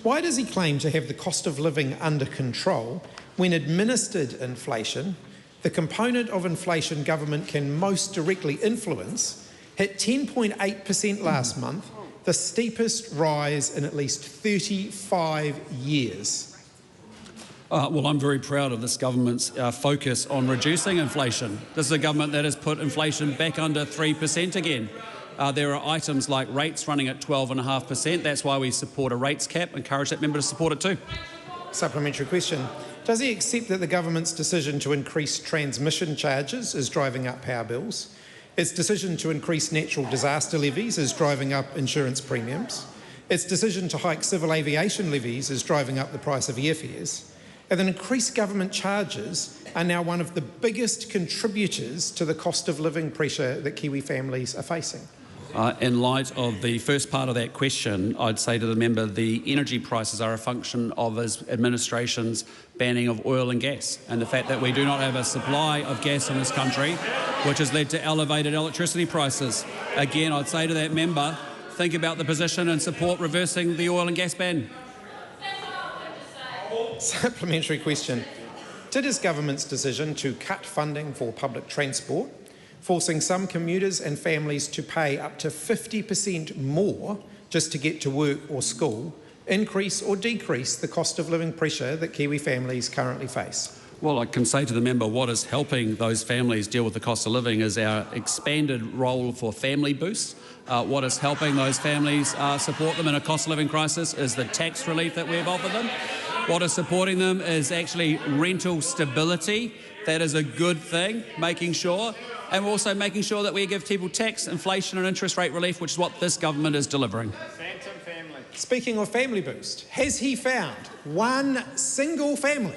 Why does he claim to have the cost of living under control when administered inflation, the component of inflation government can most directly influence, hit 10.8% last month, the steepest rise in at least 35 years? Well, I'm very proud of this government's focus on reducing inflation. This is a government that has put inflation back under 3% again. There are items like rates running at 12.5%. That's why we support a rates cap. Encourage that member to support it too. Supplementary question. Does he accept that the government's decision to increase transmission charges is driving up power bills? Its decision to increase natural disaster levies is driving up insurance premiums. Its decision to hike civil aviation levies is driving up the price of airfares. And then increased government charges are now one of the biggest contributors to the cost of living pressure that Kiwi families are facing. In light of the first part of that question, I'd say to the member the energy prices are a function of his administration's banning of oil and gas and the fact that we do not have a supply of gas in this country, which has led to elevated electricity prices. Again, I'd say to that member, think about the position and support reversing the oil and gas ban. Supplementary question. Did his government's decision to cut funding for public transport, forcing some commuters and families to pay up to 50% more just to get to work or school, increase or decrease the cost of living pressure that Kiwi families currently face? Well, I can say to the member what is helping those families deal with the cost of living is our expanded role for family boosts. What is helping those families support them in a cost of living crisis is the tax relief that we've offered them. What is supporting them is actually rental stability. That is a good thing, making sure. And we're also making sure that we give people tax, inflation and interest rate relief, which is what this government is delivering. Speaking of family boost, has he found one single family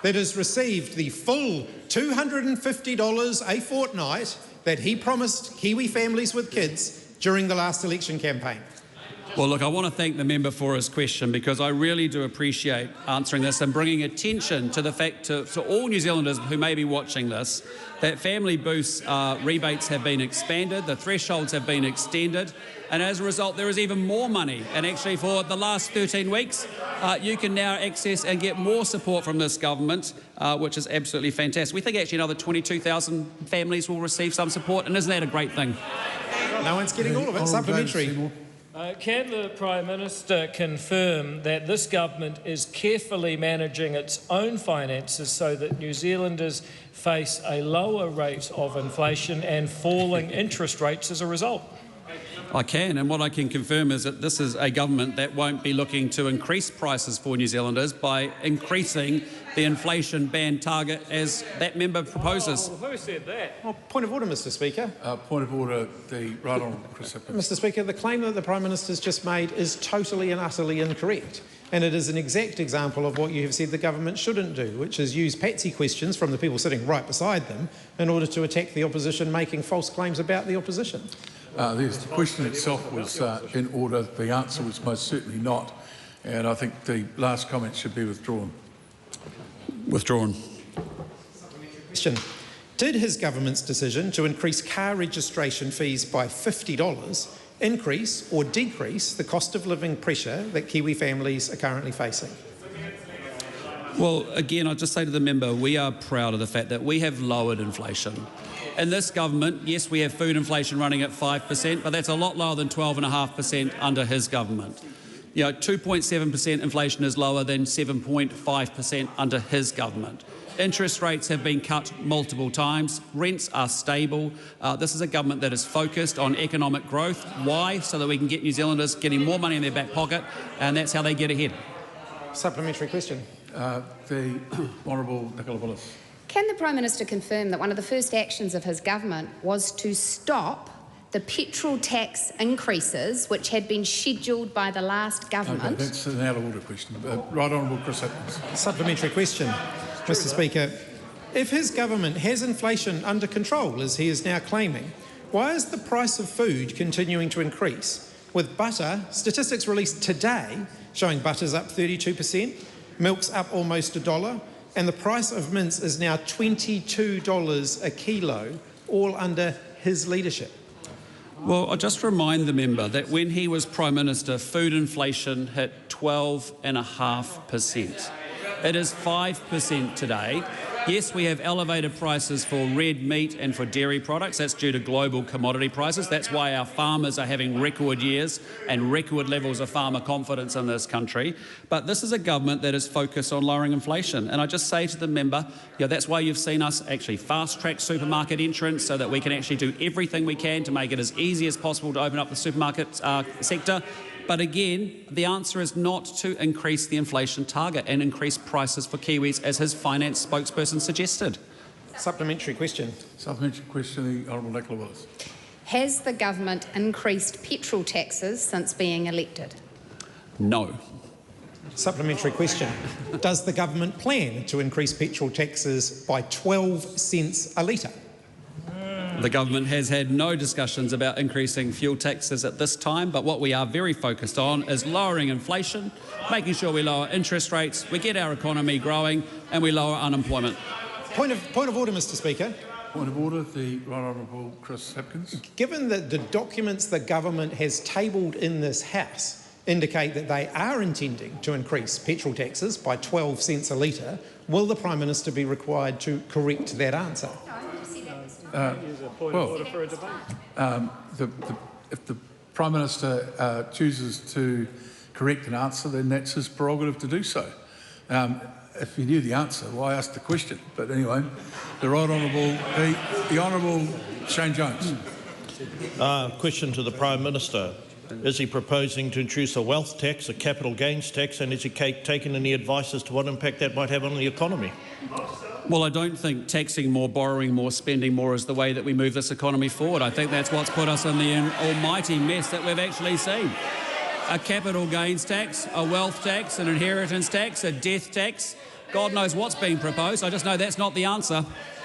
that has received the full $250 a fortnight that he promised Kiwi families with kids during the last election campaign? Well, look, I want to thank the member for his question because I really do appreciate answering this and bringing attention to the fact to all New Zealanders who may be watching this that family boost rebates have been expanded, the thresholds have been extended, and as a result there is even more money. And actually for the last 13 weeks you can now access and get more support from this government, which is absolutely fantastic. We think actually another 22,000 families will receive some support, and isn't that a great thing? No one's getting all of it. Supplementary. Can the Prime Minister confirm that this government is carefully managing its own finances so that New Zealanders face a lower rate of inflation and falling interest rates as a result? I can, and what I can confirm is that this is a government that won't be looking to increase prices for New Zealanders by increasing the inflation band target as that member proposes. Oh, who said that? Well, point of order, Mr Speaker. Point of order, the Right Honourable Chris Hiplins. Mr Speaker, the claim that the Prime Minister's just made is totally and utterly incorrect. And it is an exact example of what you have said the government shouldn't do, which is use patsy questions from the people sitting right beside them in order to attack the opposition, making false claims about the opposition. The question itself was in order. The answer was most certainly not. And I think the last comment should be withdrawn. Withdrawn. Question. Did his government's decision to increase car registration fees by $50 increase or decrease the cost of living pressure that Kiwi families are currently facing? Well, again, I'll just say to the member, we are proud of the fact that we have lowered inflation. In this government, yes, we have food inflation running at 5%, but that's a lot lower than 12.5% under his government. 2.7% inflation is lower than 7.5% under his government. Interest rates have been cut multiple times. Rents are stable. This is a government that is focused on economic growth. Why? So that we can get New Zealanders getting more money in their back pocket, and that's how they get ahead. Supplementary question. The Honourable Nicola Willis. Can the Prime Minister confirm that one of the first actions of his government was to stop the petrol tax increases which had been scheduled by the last government? Okay, that's an out-of-order question. Right Honourable Chris Hiplins. Supplementary question, Mr Speaker. If his government has inflation under control, as he is now claiming, why is the price of food continuing to increase? With butter, statistics released today showing butter's up 32%, milk's up almost $1, and the price of mince is now $22 a kilo, all under his leadership. Well, I'll just remind the member that when he was Prime Minister, food inflation hit 12.5%. It is 5% today. Yes, we have elevated prices for red meat and for dairy products. That's due to global commodity prices. That's why our farmers are having record years and record levels of farmer confidence in this country. But this is a government that is focused on lowering inflation. And I just say to the member, that's why you've seen us actually fast-track supermarket entrance so that we can actually do everything we can to make it as easy as possible to open up the supermarket sector. But again, the answer is not to increase the inflation target and increase prices for Kiwis, as his finance spokesperson suggested. Supplementary question. Supplementary question, the Honourable Nicola Willis. Has the government increased petrol taxes since being elected? No. Supplementary question. Does the government plan to increase petrol taxes by 12 cents a litre? The government has had no discussions about increasing fuel taxes at this time, but what we are very focused on is lowering inflation, making sure we lower interest rates, we get our economy growing and we lower unemployment. Point of order, Mr Speaker. Point of order, the Right Honourable Chris Hipkins. Given that the documents the government has tabled in this House indicate that they are intending to increase petrol taxes by 12 cents a litre, will the Prime Minister be required to correct that answer? If the Prime Minister chooses to correct an answer, then that's his prerogative to do so. If you knew the answer, why ask the question? But anyway, the Right Honourable, the Honourable Shane Jones. Question to the Prime Minister. Is he proposing to introduce a wealth tax, a capital gains tax, and has he taken any advice as to what impact that might have on the economy? Well, I don't think taxing more, borrowing more, spending more is the way that we move this economy forward. I think that's what's put us in the almighty mess that we've actually seen. A capital gains tax, a wealth tax, an inheritance tax, a death tax. God knows what's being proposed. I just know that's not the answer.